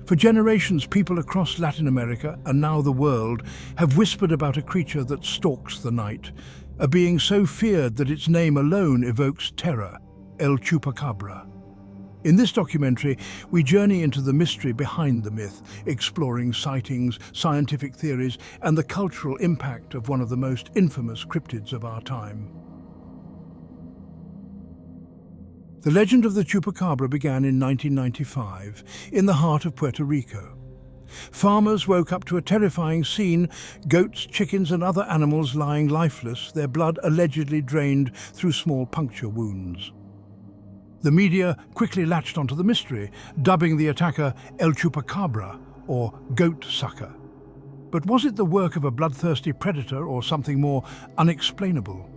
For generations, people across Latin America and now the world have whispered about a creature that stalks the night, a being so feared that its name alone evokes terror, El Chupacabra. In this documentary, we journey into the mystery behind the myth, exploring sightings, scientific theories, and the cultural impact of one of the most infamous cryptids of our time. The legend of the Chupacabra began in 1995, in the heart of Puerto Rico. Farmers woke up to a terrifying scene: goats, chickens, and other animals lying lifeless, their blood allegedly drained through small puncture wounds. The media quickly latched onto the mystery, dubbing the attacker El Chupacabra, or goat sucker. But was it the work of a bloodthirsty predator or something more unexplainable?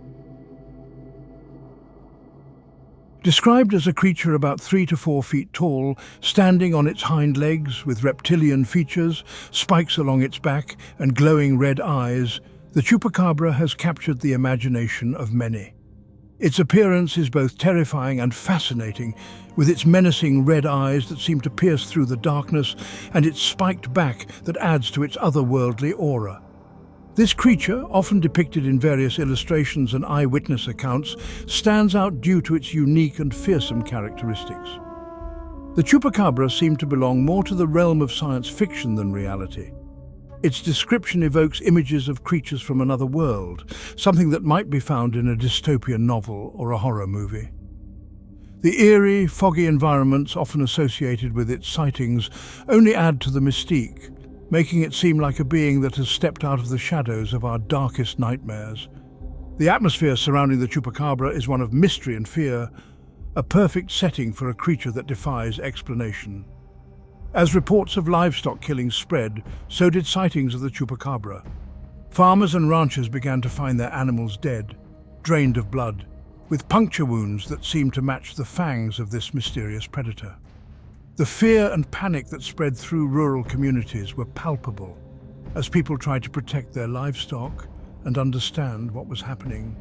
Described as a creature about 3 to 4 feet tall, standing on its hind legs with reptilian features, spikes along its back, and glowing red eyes, the Chupacabra has captured the imagination of many. Its appearance is both terrifying and fascinating, with its menacing red eyes that seem to pierce through the darkness and its spiked back that adds to its otherworldly aura. This creature, often depicted in various illustrations and eyewitness accounts, stands out due to its unique and fearsome characteristics. The Chupacabra seemed to belong more to the realm of science fiction than reality. Its description evokes images of creatures from another world, something that might be found in a dystopian novel or a horror movie. The eerie, foggy environments often associated with its sightings only add to the mystique, making it seem like a being that has stepped out of the shadows of our darkest nightmares. The atmosphere surrounding the Chupacabra is one of mystery and fear, a perfect setting for a creature that defies explanation. As reports of livestock killings spread, so did sightings of the Chupacabra. Farmers and ranchers began to find their animals dead, drained of blood, with puncture wounds that seemed to match the fangs of this mysterious predator. The fear and panic that spread through rural communities were palpable as people tried to protect their livestock and understand what was happening.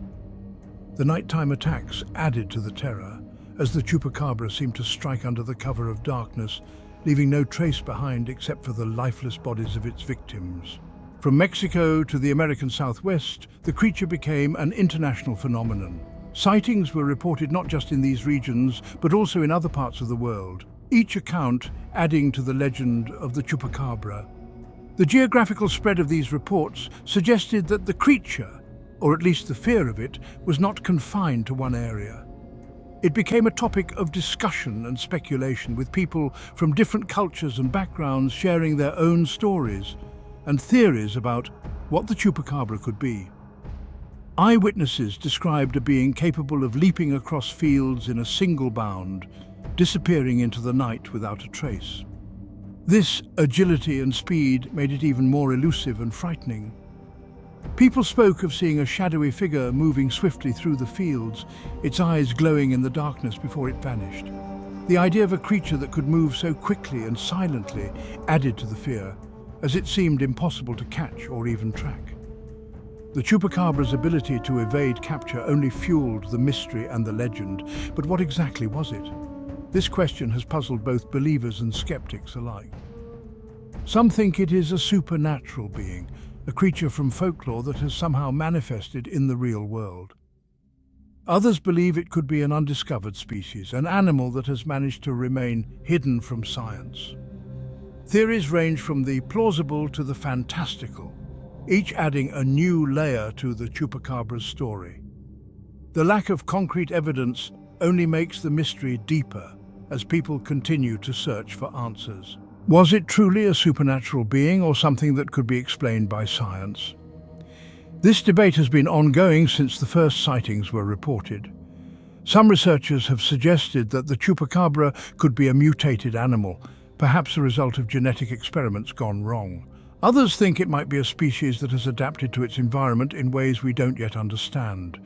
The nighttime attacks added to the terror as the Chupacabra seemed to strike under the cover of darkness, leaving no trace behind except for the lifeless bodies of its victims. From Mexico to the American Southwest, the creature became an international phenomenon. Sightings were reported not just in these regions, but also in other parts of the world, each account adding to the legend of the Chupacabra. The geographical spread of these reports suggested that the creature, or at least the fear of it, was not confined to one area. It became a topic of discussion and speculation, with people from different cultures and backgrounds sharing their own stories and theories about what the Chupacabra could be. Eyewitnesses described a being capable of leaping across fields in a single bound, disappearing into the night without a trace. This agility and speed made it even more elusive and frightening. People spoke of seeing a shadowy figure moving swiftly through the fields, its eyes glowing in the darkness before it vanished. The idea of a creature that could move so quickly and silently added to the fear, as it seemed impossible to catch or even track. The Chupacabra's ability to evade capture only fueled the mystery and the legend, but what exactly was it? This question has puzzled both believers and skeptics alike. Some think it is a supernatural being, a creature from folklore that has somehow manifested in the real world. Others believe it could be an undiscovered species, an animal that has managed to remain hidden from science. Theories range from the plausible to the fantastical, each adding a new layer to the Chupacabra's story. The lack of concrete evidence only makes the mystery deeper as people continue to search for answers. Was it truly a supernatural being or something that could be explained by science? This debate has been ongoing since the first sightings were reported. Some researchers have suggested that the Chupacabra could be a mutated animal, perhaps a result of genetic experiments gone wrong. Others think it might be a species that has adapted to its environment in ways we don't yet understand.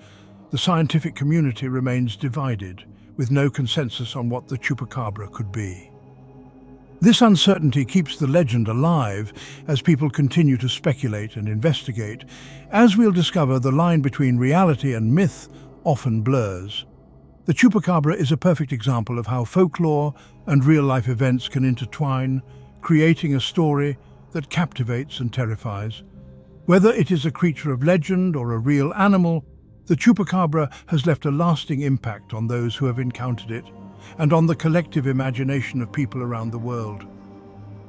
The scientific community remains divided, with no consensus on what the Chupacabra could be. This uncertainty keeps the legend alive as people continue to speculate and investigate. As we'll discover, the line between reality and myth often blurs. The Chupacabra is a perfect example of how folklore and real-life events can intertwine, creating a story that captivates and terrifies. Whether it is a creature of legend or a real animal, the Chupacabra has left a lasting impact on those who have encountered it and on the collective imagination of people around the world.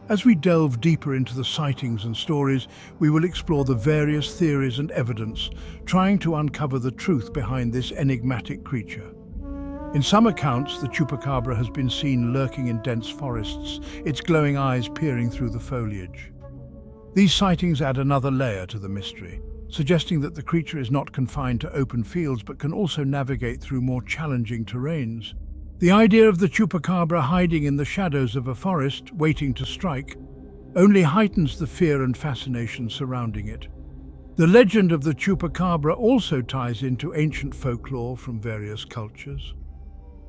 As we delve deeper into the sightings and stories, we will explore the various theories and evidence, trying to uncover the truth behind this enigmatic creature. In some accounts, the Chupacabra has been seen lurking in dense forests, its glowing eyes peering through the foliage. These sightings add another layer to the mystery, suggesting that the creature is not confined to open fields but can also navigate through more challenging terrains. The idea of the Chupacabra hiding in the shadows of a forest, waiting to strike, only heightens the fear and fascination surrounding it. The legend of the Chupacabra also ties into ancient folklore from various cultures.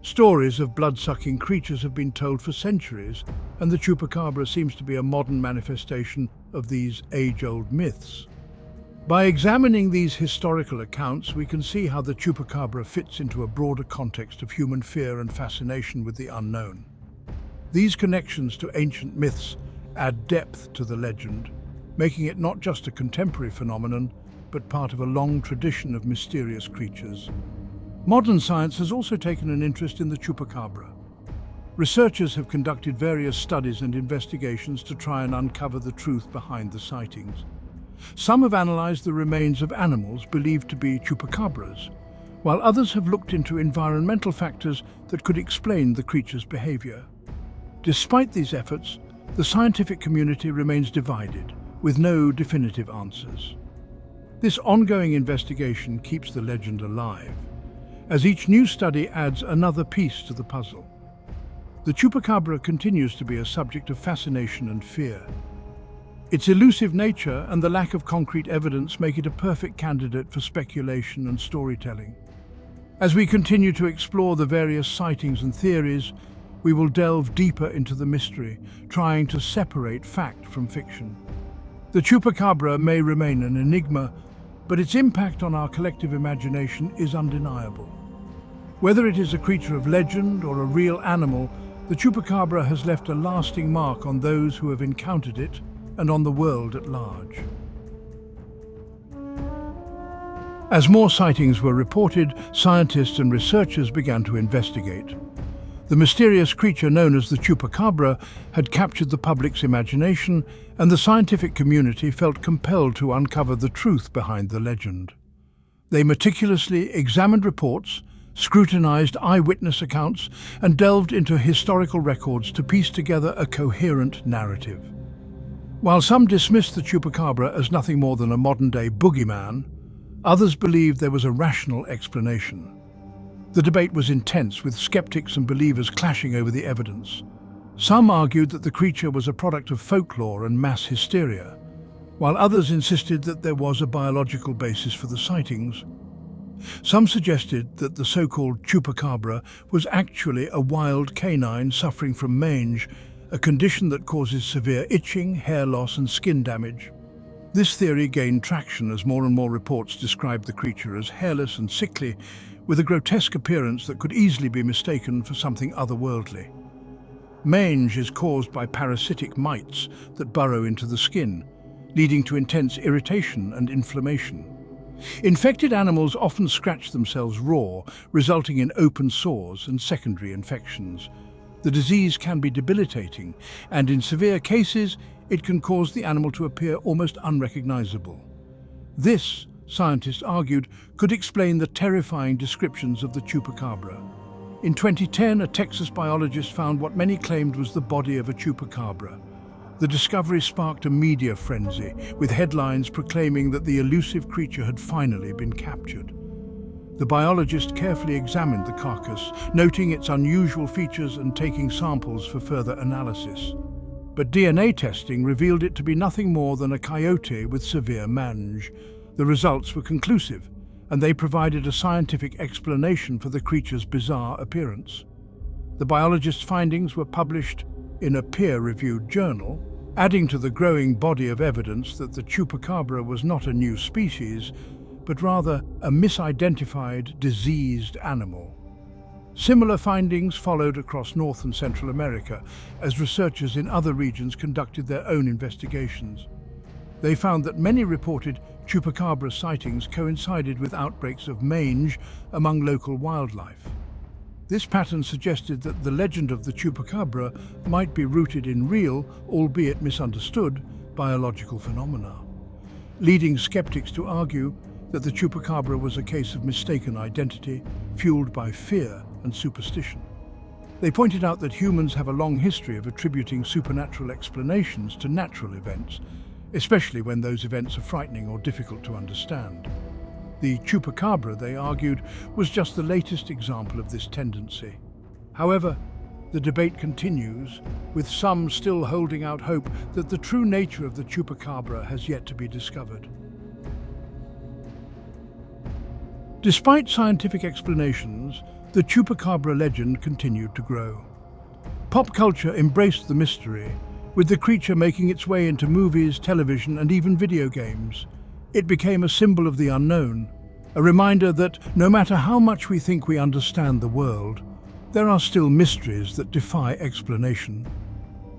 Stories of blood-sucking creatures have been told for centuries, and the Chupacabra seems to be a modern manifestation of these age-old myths. By examining these historical accounts, we can see how the Chupacabra fits into a broader context of human fear and fascination with the unknown. These connections to ancient myths add depth to the legend, making it not just a contemporary phenomenon, but part of a long tradition of mysterious creatures. Modern science has also taken an interest in the Chupacabra. Researchers have conducted various studies and investigations to try and uncover the truth behind the sightings. Some have analyzed the remains of animals believed to be Chupacabras, while others have looked into environmental factors that could explain the creature's behavior. Despite these efforts, the scientific community remains divided, with no definitive answers. This ongoing investigation keeps the legend alive, as each new study adds another piece to the puzzle. The Chupacabra continues to be a subject of fascination and fear. Its elusive nature and the lack of concrete evidence make it a perfect candidate for speculation and storytelling. As we continue to explore the various sightings and theories, we will delve deeper into the mystery, trying to separate fact from fiction. The Chupacabra may remain an enigma, but its impact on our collective imagination is undeniable. Whether it is a creature of legend or a real animal, the Chupacabra has left a lasting mark on those who have encountered it and on the world at large. As more sightings were reported, scientists and researchers began to investigate. The mysterious creature known as the Chupacabra had captured the public's imagination, and the scientific community felt compelled to uncover the truth behind the legend. They meticulously examined reports, scrutinized eyewitness accounts, and delved into historical records to piece together a coherent narrative. While some dismissed the Chupacabra as nothing more than a modern-day boogeyman, others believed there was a rational explanation. The debate was intense, with skeptics and believers clashing over the evidence. Some argued that the creature was a product of folklore and mass hysteria, while others insisted that there was a biological basis for the sightings. Some suggested that the so-called Chupacabra was actually a wild canine suffering from mange, a condition that causes severe itching, hair loss, and skin damage. This theory gained traction as more and more reports described the creature as hairless and sickly, with a grotesque appearance that could easily be mistaken for something otherworldly. Mange is caused by parasitic mites that burrow into the skin, leading to intense irritation and inflammation. Infected animals often scratch themselves raw, resulting in open sores and secondary infections. The disease can be debilitating, and in severe cases, it can cause the animal to appear almost unrecognizable. This, scientists argued, could explain the terrifying descriptions of the Chupacabra. In 2010, a Texas biologist found what many claimed was the body of a Chupacabra. The discovery sparked a media frenzy, with headlines proclaiming that the elusive creature had finally been captured. The biologist carefully examined the carcass, noting its unusual features and taking samples for further analysis. But DNA testing revealed it to be nothing more than a coyote with severe mange. The results were conclusive, and they provided a scientific explanation for the creature's bizarre appearance. The biologist's findings were published in a peer-reviewed journal, adding to the growing body of evidence that the Chupacabra was not a new species, but rather a misidentified, diseased animal. Similar findings followed across North and Central America as researchers in other regions conducted their own investigations. They found that many reported Chupacabra sightings coincided with outbreaks of mange among local wildlife. This pattern suggested that the legend of the Chupacabra might be rooted in real, albeit misunderstood, biological phenomena, leading skeptics to argue that the Chupacabra was a case of mistaken identity, fueled by fear and superstition. They pointed out that humans have a long history of attributing supernatural explanations to natural events, especially when those events are frightening or difficult to understand. The Chupacabra, they argued, was just the latest example of this tendency. However, the debate continues, with some still holding out hope that the true nature of the Chupacabra has yet to be discovered. Despite scientific explanations, the Chupacabra legend continued to grow. Pop culture embraced the mystery, with the creature making its way into movies, television, and even video games. It became a symbol of the unknown, a reminder that no matter how much we think we understand the world, there are still mysteries that defy explanation.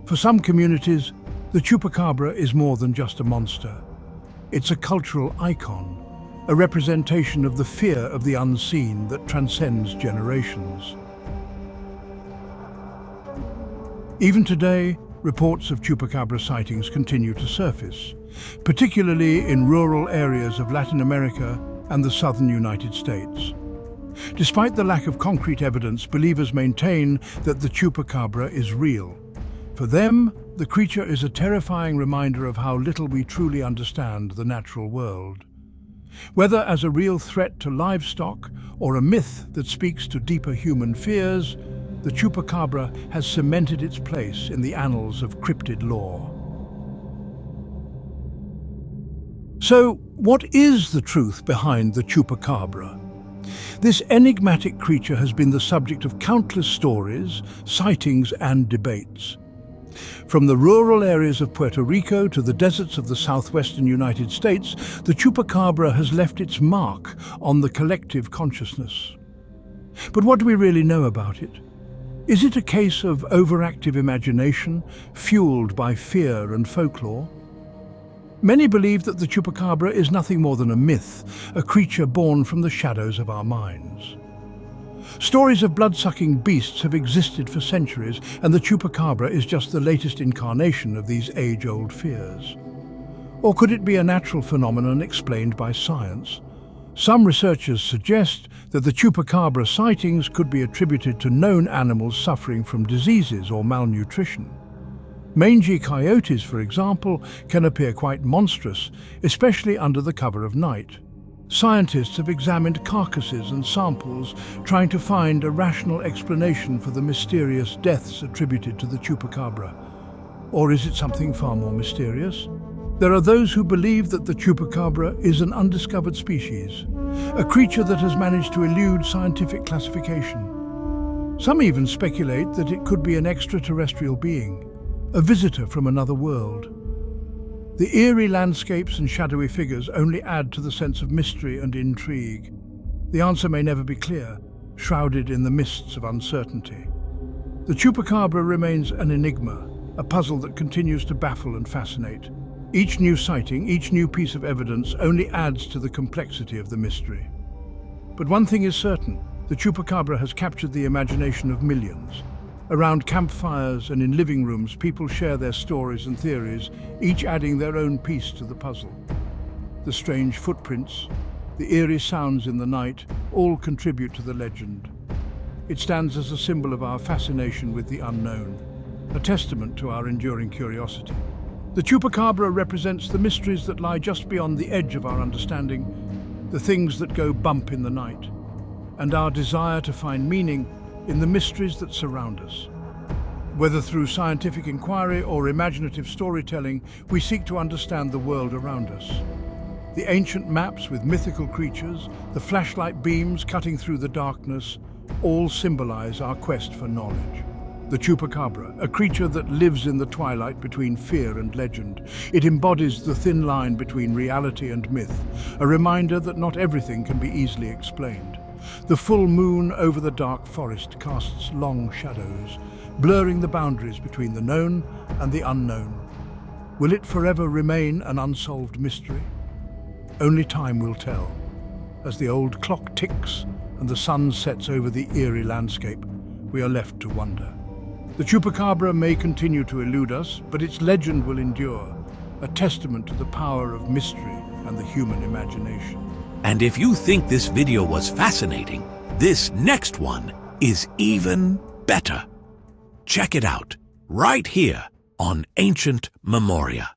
For some communities, the Chupacabra is more than just a monster. It's a cultural icon, a representation of the fear of the unseen that transcends generations. Even today, reports of Chupacabra sightings continue to surface, particularly in rural areas of Latin America and the southern United States. Despite the lack of concrete evidence, believers maintain that the Chupacabra is real. For them, the creature is a terrifying reminder of how little we truly understand the natural world. Whether as a real threat to livestock or a myth that speaks to deeper human fears, the Chupacabra has cemented its place in the annals of cryptid lore. So, what is the truth behind the Chupacabra? This enigmatic creature has been the subject of countless stories, sightings, and debates. From the rural areas of Puerto Rico to the deserts of the southwestern United States, the Chupacabra has left its mark on the collective consciousness. But what do we really know about it? Is it a case of overactive imagination, fueled by fear and folklore? Many believe that the Chupacabra is nothing more than a myth, a creature born from the shadows of our minds. Stories of blood-sucking beasts have existed for centuries, and the Chupacabra is just the latest incarnation of these age-old fears. Or could it be a natural phenomenon explained by science? Some researchers suggest that the Chupacabra sightings could be attributed to known animals suffering from diseases or malnutrition. Mangy coyotes, for example, can appear quite monstrous, especially under the cover of night. Scientists have examined carcasses and samples, trying to find a rational explanation for the mysterious deaths attributed to the Chupacabra. Or is it something far more mysterious? There are those who believe that the Chupacabra is an undiscovered species, a creature that has managed to elude scientific classification. Some even speculate that it could be an extraterrestrial being, a visitor from another world. The eerie landscapes and shadowy figures only add to the sense of mystery and intrigue. The answer may never be clear, shrouded in the mists of uncertainty. The Chupacabra remains an enigma, a puzzle that continues to baffle and fascinate. Each new sighting, each new piece of evidence only adds to the complexity of the mystery. But one thing is certain, the Chupacabra has captured the imagination of millions. Around campfires and in living rooms, people share their stories and theories, each adding their own piece to the puzzle. The strange footprints, the eerie sounds in the night, all contribute to the legend. It stands as a symbol of our fascination with the unknown, a testament to our enduring curiosity. The Chupacabra represents the mysteries that lie just beyond the edge of our understanding, the things that go bump in the night, and our desire to find meaning in the mysteries that surround us. Whether through scientific inquiry or imaginative storytelling, we seek to understand the world around us. The ancient maps with mythical creatures, the flashlight beams cutting through the darkness, all symbolize our quest for knowledge. The Chupacabra, a creature that lives in the twilight between fear and legend. It embodies the thin line between reality and myth, a reminder that not everything can be easily explained. The full moon over the dark forest casts long shadows, blurring the boundaries between the known and the unknown. Will it forever remain an unsolved mystery? Only time will tell. As the old clock ticks and the sun sets over the eerie landscape, we are left to wonder. The Chupacabra may continue to elude us, but its legend will endure, a testament to the power of mystery and the human imagination. And if you think this video was fascinating, this next one is even better. Check it out, right here on Ancient Memoria.